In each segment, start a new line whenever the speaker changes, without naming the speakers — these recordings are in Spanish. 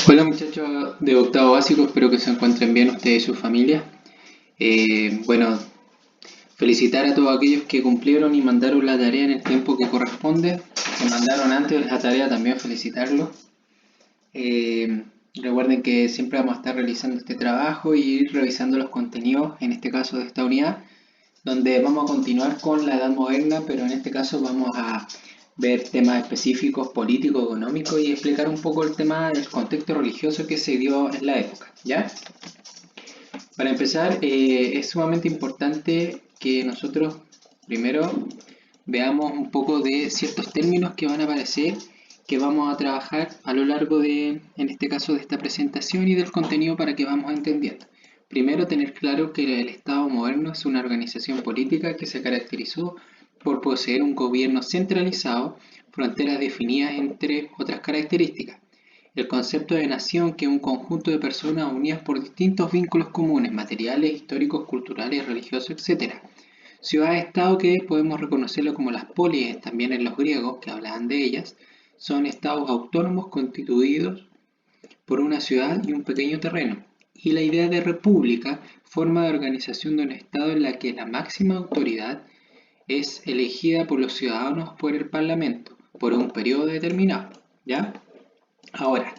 Hola muchachos de octavo básico, espero que se encuentren bien ustedes y su familia. Bueno, felicitar a todos aquellos que cumplieron y mandaron la tarea en el tiempo que corresponde. Que mandaron antes la tarea también felicitarlos. Recuerden que siempre vamos a estar realizando este trabajo y ir revisando los contenidos, en este caso de esta unidad, donde vamos a continuar con la Edad Moderna, pero en este caso vamos a ver temas específicos políticos, económicos y explicar un poco el tema del contexto religioso que se dio en la época, ¿ya? Para empezar, es sumamente importante que nosotros primero veamos un poco de ciertos términos que van a aparecer, que vamos a trabajar a lo largo de, en este caso, de esta presentación y del contenido para que vamos entendiendo. Primero, tener claro que el Estado moderno es una organización política que se caracterizó por poseer un gobierno centralizado, fronteras definidas entre otras características. El concepto de nación, que es un conjunto de personas unidas por distintos vínculos comunes, materiales, históricos, culturales, religiosos, etc. Ciudad-estado, que podemos reconocerlo como las polis, también en los griegos, que hablaban de ellas, son estados autónomos constituidos por una ciudad y un pequeño terreno. Y la idea de república, forma de organización de un estado en la que la máxima autoridad es elegida por los ciudadanos por el parlamento, por un periodo determinado. ¿Ya? Ahora,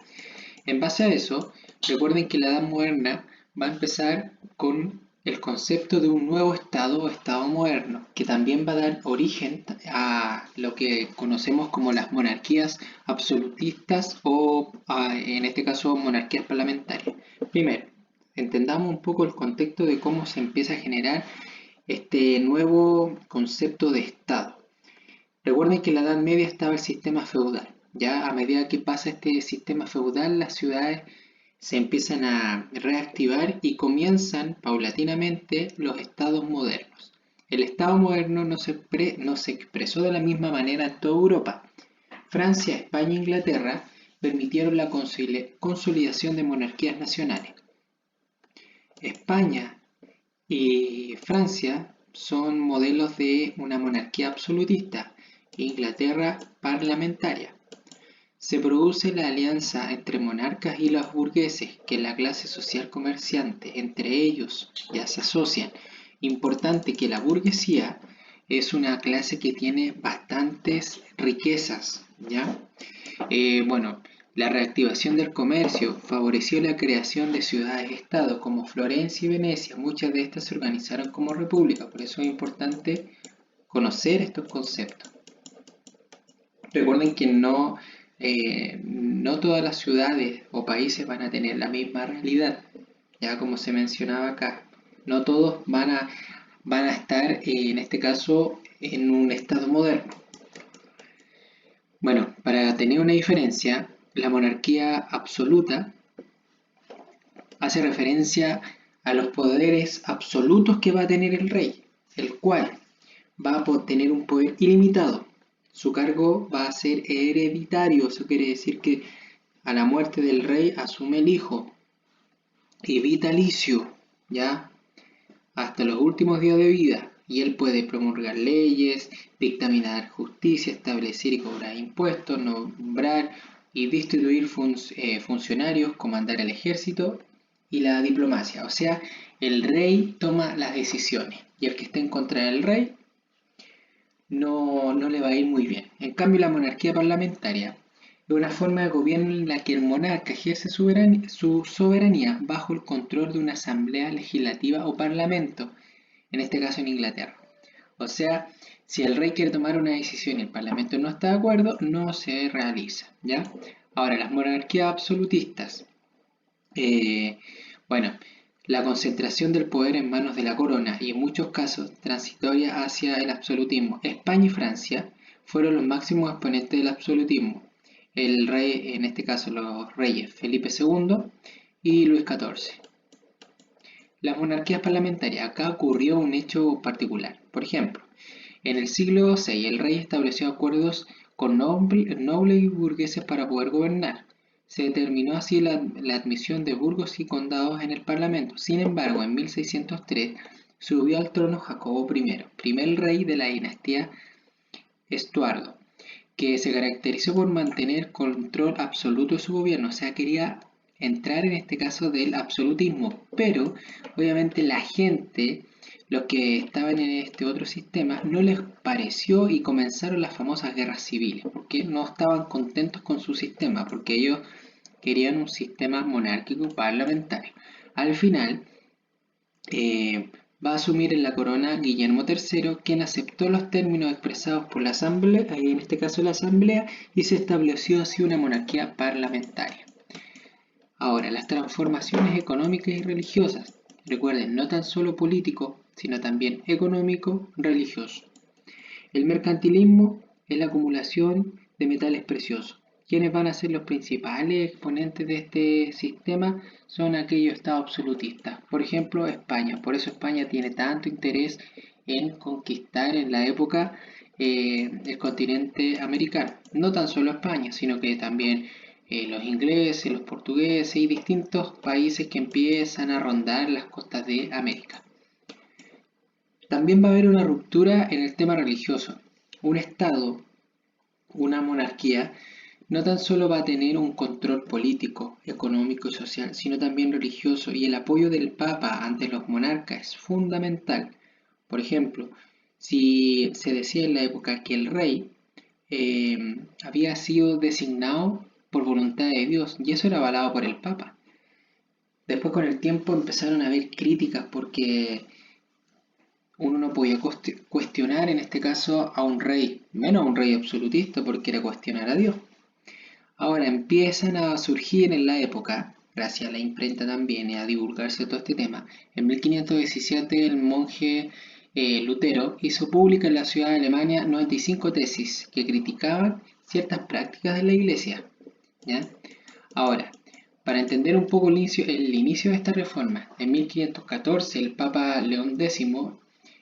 en base a eso, recuerden que la Edad Moderna va a empezar con el concepto de un nuevo estado o estado moderno, que también va a dar origen a lo que conocemos como las monarquías absolutistas o, en este caso, monarquías parlamentarias. Primero, entendamos un poco el contexto de cómo se empieza a generar este nuevo concepto de estado. Recuerden que en la Edad Media estaba el sistema feudal. Ya a medida que pasa este sistema feudal, las ciudades se empiezan a reactivar y comienzan paulatinamente los estados modernos. El estado moderno no se expresó de la misma manera en toda Europa. Francia, España e Inglaterra permitieron la consolidación de monarquías nacionales. España y Francia son modelos de una monarquía absolutista, Inglaterra parlamentaria. Se produce la alianza entre monarcas y los burgueses, que es la clase social comerciante. Entre ellos ya se asocian. Importante que la burguesía es una clase que tiene bastantes riquezas, ¿ya? Bueno, la reactivación del comercio favoreció la creación de ciudades-estado como Florencia y Venecia. Muchas de estas se organizaron como república, por eso es importante conocer estos conceptos. Recuerden que no todas las ciudades o países van a tener la misma realidad, ya como se mencionaba acá. No todos van a estar, en este caso, en un estado moderno. Bueno, para tener una diferencia, la monarquía absoluta hace referencia a los poderes absolutos que va a tener el rey, el cual va a tener un poder ilimitado. Su cargo va a ser hereditario, eso quiere decir que a la muerte del rey asume el hijo, y vitalicio, ¿ya? Hasta los últimos días de vida, y él puede promulgar leyes, dictaminar justicia, establecer y cobrar impuestos, nombrar y destituir funcionarios, comandar el ejército y la diplomacia. O sea, el rey toma las decisiones y el que esté en contra del rey no le va a ir muy bien. En cambio, la monarquía parlamentaria es una forma de gobierno en la que el monarca ejerce su soberanía bajo el control de una asamblea legislativa o parlamento, en este caso en Inglaterra. O sea, si el rey quiere tomar una decisión y el parlamento no está de acuerdo, no se realiza, ¿ya? Ahora, las monarquías absolutistas. Eh, bueno, la concentración del poder en manos de la corona y en muchos casos transitoria hacia el absolutismo. España y Francia fueron los máximos exponentes del absolutismo. El rey, en este caso los reyes Felipe II y Luis XIV. Las monarquías parlamentarias. Acá ocurrió un hecho particular. Por ejemplo, en el siglo VI el rey estableció acuerdos con nobles y burgueses para poder gobernar. Se determinó así la admisión de burgos y condados en el Parlamento. Sin embargo, en 1603 subió al trono Jacobo I, primer rey de la dinastía Estuardo, que se caracterizó por mantener control absoluto de su gobierno, o sea, quería entrar en este caso del absolutismo, pero obviamente la gente, los que estaban en este otro sistema, no les pareció y comenzaron las famosas guerras civiles, porque no estaban contentos con su sistema, porque ellos querían un sistema monárquico parlamentario. Al final, va a asumir en la corona Guillermo III, quien aceptó los términos expresados por la Asamblea, en este caso la Asamblea, y se estableció así una monarquía parlamentaria. Ahora, las transformaciones económicas y religiosas. Recuerden, no tan solo político, sino también económico, religioso. El mercantilismo es la acumulación de metales preciosos. ¿Quiénes van a ser los principales exponentes de este sistema? Son aquellos estados absolutistas. Por ejemplo, España. Por eso España tiene tanto interés en conquistar en la época el continente americano. No tan solo España, sino que también los ingleses, los portugueses y distintos países que empiezan a rondar las costas de América. También va a haber una ruptura en el tema religioso. Un Estado, una monarquía, no tan solo va a tener un control político, económico y social, sino también religioso, y el apoyo del Papa ante los monarcas es fundamental. Por ejemplo, si se decía en la época que el rey había sido designado por voluntad de Dios, y eso era avalado por el Papa. Después con el tiempo empezaron a haber críticas porque uno no podía cuestionar en este caso a un rey, menos a un rey absolutista porque era cuestionar a Dios. Ahora empiezan a surgir en la época, gracias a la imprenta también y a divulgarse todo este tema. En 1517 el monje Lutero hizo pública en la ciudad de Alemania 95 tesis que criticaban ciertas prácticas de la iglesia. ¿Ya? Ahora, para entender un poco el inicio de esta reforma, en 1514 el Papa León X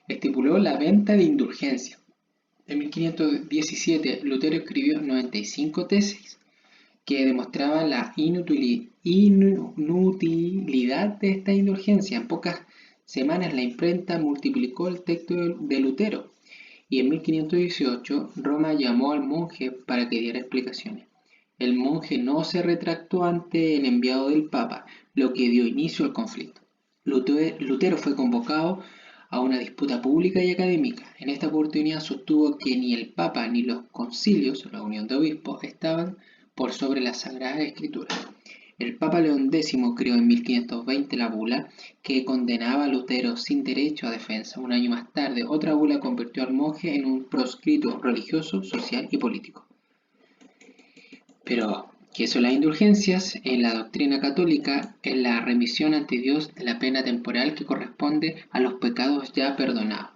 estipuló la venta de indulgencia. En 1517 Lutero escribió 95 tesis que demostraban la inutilidad de esta indulgencia. En pocas semanas la imprenta multiplicó el texto de Lutero y en 1518 Roma llamó al monje para que diera explicaciones. El monje no se retractó ante el enviado del Papa, lo que dio inicio al conflicto. Lutero fue convocado a una disputa pública y académica. En esta oportunidad sostuvo que ni el Papa ni los concilios, la unión de obispos, estaban por sobre las Sagradas Escrituras. El Papa León X creó en 1520 la bula que condenaba a Lutero sin derecho a defensa. Un año más tarde, otra bula convirtió al monje en un proscrito religioso, social y político. Pero, ¿qué son las indulgencias? En la doctrina católica es la remisión ante Dios de la pena temporal que corresponde a los pecados ya perdonados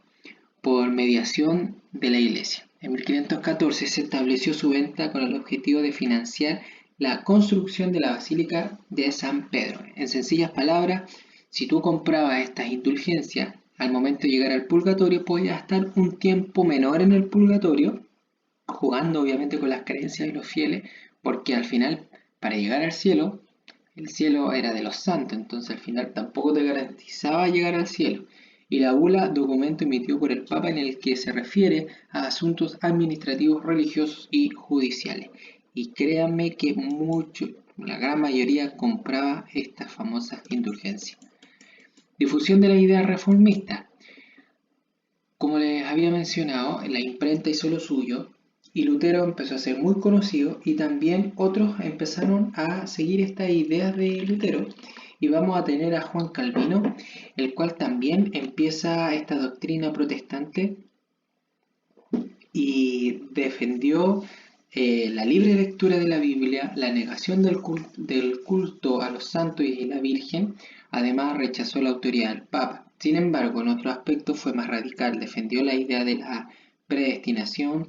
por mediación de la Iglesia. En 1514 se estableció su venta con el objetivo de financiar la construcción de la Basílica de San Pedro. En sencillas palabras, si tú comprabas estas indulgencias, al momento de llegar al purgatorio podías estar un tiempo menor en el purgatorio, jugando obviamente con las creencias de los fieles, porque al final, para llegar al cielo, el cielo era de los santos, entonces al final tampoco te garantizaba llegar al cielo. Y la bula, documento emitido por el Papa en el que se refiere a asuntos administrativos, religiosos y judiciales. Y créanme que la gran mayoría compraba estas famosas indulgencias. Difusión de la idea reformista. Como les había mencionado, la imprenta hizo lo suyo y Lutero empezó a ser muy conocido y también otros empezaron a seguir estas ideas de Lutero. Y vamos a tener a Juan Calvino, el cual también empieza esta doctrina protestante y defendió la libre lectura de la Biblia, la negación del culto a los santos y la Virgen. Además rechazó la autoridad del Papa. Sin embargo, en otro aspecto fue más radical, defendió la idea de la predestinación,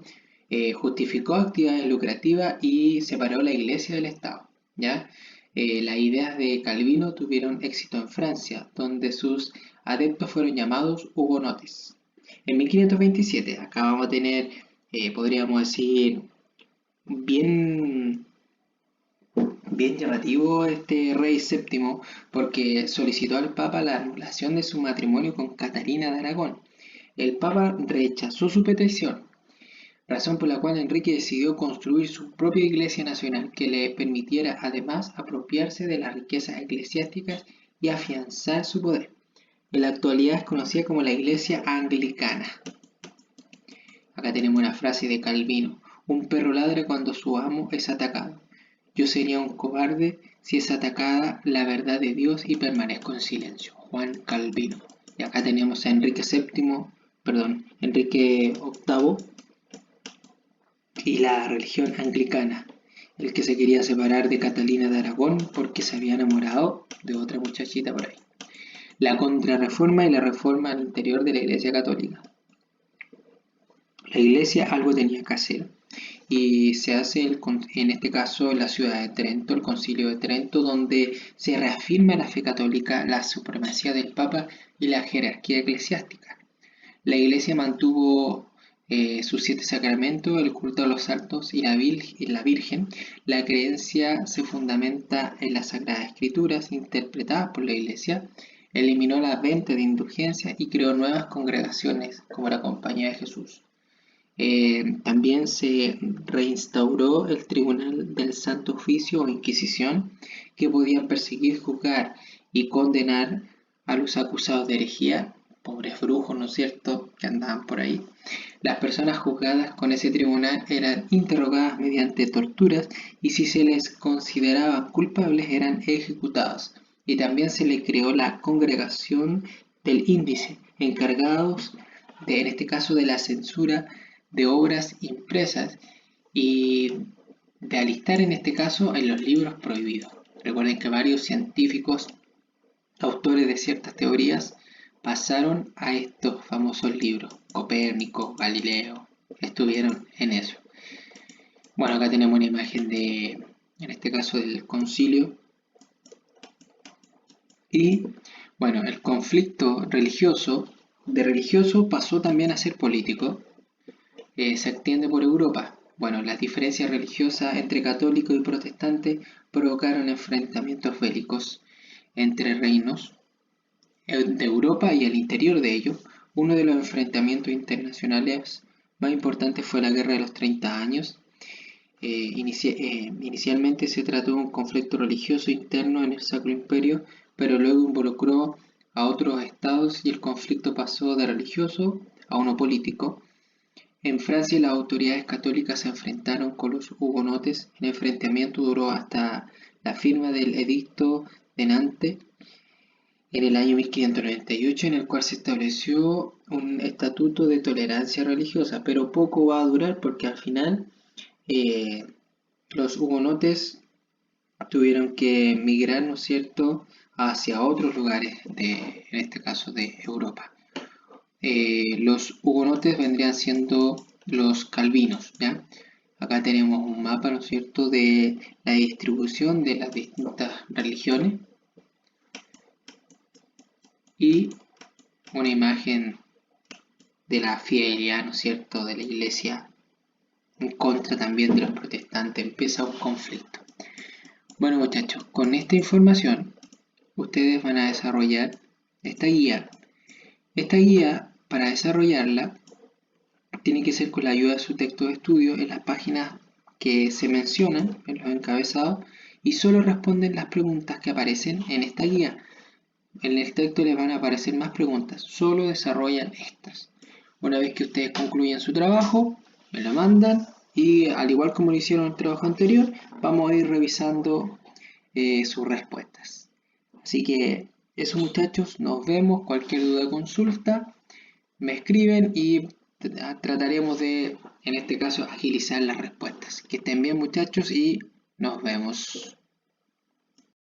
justificó actividades lucrativas y separó la Iglesia del Estado. ¿Ya? Las ideas de Calvino tuvieron éxito en Francia, donde sus adeptos fueron llamados hugonotes. En 1527, acá vamos a tener, podríamos decir, bien llamativo este rey séptimo porque solicitó al Papa la anulación de su matrimonio con Catalina de Aragón. El Papa rechazó su petición, razón por la cual Enrique decidió construir su propia iglesia nacional que le permitiera además apropiarse de las riquezas eclesiásticas y afianzar su poder. En la actualidad es conocida como la Iglesia Anglicana. Acá tenemos una frase de Calvino: un perro ladra cuando su amo es atacado. Yo sería un cobarde si es atacada la verdad de Dios y permanezco en silencio. Juan Calvino. Y acá tenemos a Enrique VIII y la religión anglicana, el que se quería separar de Catalina de Aragón porque se había enamorado de otra muchachita por ahí. La contrarreforma y la reforma al interior de la Iglesia Católica. La Iglesia algo tenía que hacer y se hace en este caso en la ciudad de Trento, el Concilio de Trento, donde se reafirma la fe católica, la supremacía del Papa y la jerarquía eclesiástica. La Iglesia mantuvo sus 7 sacramentos, el culto a los santos y la Virgen. La creencia se fundamenta en las Sagradas Escrituras interpretadas por la Iglesia. Eliminó la venta de indulgencias y creó nuevas congregaciones como la Compañía de Jesús. También se reinstauró el Tribunal del Santo Oficio o Inquisición, que podía perseguir, juzgar y condenar a los acusados de herejía, pobres brujos, ¿no es cierto?, que andaban por ahí. Las personas juzgadas con ese tribunal eran interrogadas mediante torturas y si se les consideraban culpables eran ejecutados. Y también se le creó la Congregación del Índice, encargados de, en este caso, de la censura de obras impresas y de alistar en este caso en los libros prohibidos. Recuerden que varios científicos, autores de ciertas teorías, pasaron a estos famosos libros. Copérnico, Galileo, estuvieron en eso. Bueno, acá tenemos una imagen de, en este caso, del concilio. Y bueno, el conflicto religioso, de religioso pasó también a ser político. Se extiende por Europa. Bueno, las diferencias religiosas entre católicos y protestantes provocaron enfrentamientos bélicos entre reinos de Europa y al interior de ellos. Uno de los enfrentamientos internacionales más importantes fue la Guerra de los 30 años. Inicialmente se trató de un conflicto religioso interno en el Sacro Imperio, pero luego involucró a otros estados y el conflicto pasó de religioso a uno político. En Francia las autoridades católicas se enfrentaron con los hugonotes. El enfrentamiento duró hasta la firma del Edicto de Nantes en el año 1598, en el cual se estableció un estatuto de tolerancia religiosa, pero poco va a durar porque al final los hugonotes tuvieron que migrar, ¿no es cierto?, hacia otros lugares, en este caso de Europa. Los hugonotes vendrían siendo los calvinos, ¿ya? Acá tenemos un mapa, ¿no es cierto?, de la distribución de las distintas religiones y una imagen de la fidelidad, ¿no es cierto?, de la iglesia en contra también de los protestantes. Empieza un conflicto. Bueno, muchachos, con esta información ustedes van a desarrollar esta guía. Esta guía, para desarrollarla, tiene que ser con la ayuda de su texto de estudio en las páginas que se mencionan en los encabezados y solo responden las preguntas que aparecen en esta guía. En el texto les van a aparecer más preguntas, solo desarrollan estas. Una vez que ustedes concluyan su trabajo, me lo mandan y al igual como lo hicieron en el trabajo anterior, vamos a ir revisando sus respuestas. Así que eso, muchachos, nos vemos. Cualquier duda o consulta me escriben y trataremos de, en este caso, agilizar las respuestas. Que estén bien, muchachos, y nos vemos.